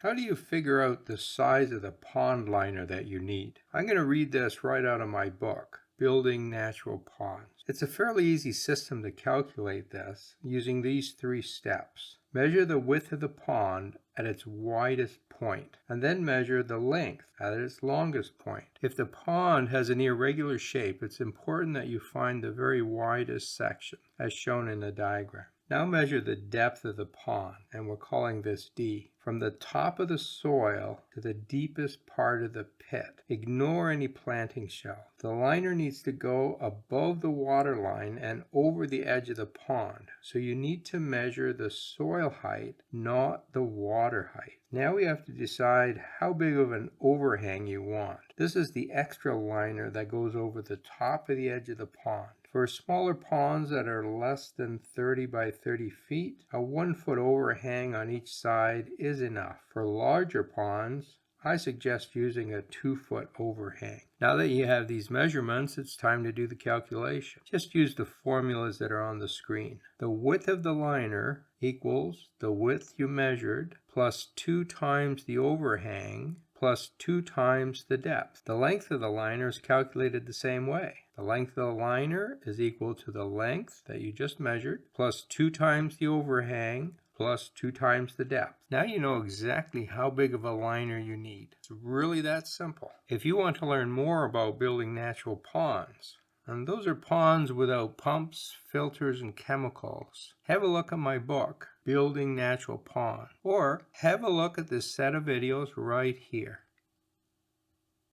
How do you figure out the size of the pond liner that you need? I'm going to read this right out of my book, Building Natural Ponds. It's a fairly easy system to calculate this using these 3 steps. Measure the width of the pond at its widest point, and then measure the length at its longest point. If the pond has an irregular shape, it's important that you find the very widest section, as shown in the diagram. Now measure the depth of the pond, and we're calling this D, from the top of the soil to the deepest part of the pit. Ignore any planting shell. The liner needs to go above the water line and over the edge of the pond, so you need to measure the soil height, not the water height. Now we have to decide how big of an overhang you want. This is the extra liner that goes over the top of the edge of the pond. For smaller ponds that are less than 30 by 30 feet, a 1-foot overhang on each side is enough. For larger ponds, I suggest using a 2-foot overhang. Now that you have these measurements, it's time to do the calculation. Just use the formulas that are on the screen. The width of the liner equals the width you measured plus 2 times the overhang plus 2 times the depth. The length of the liner is calculated the same way. The length of the liner is equal to the length that you just measured plus 2 times the overhang plus 2 times the depth. Now you know exactly how big of a liner you need. It's really that simple. If you want to learn more about building natural ponds, and those are ponds without pumps, filters, and chemicals, have a look at my book, Building Natural Ponds, or have a look at this set of videos right here.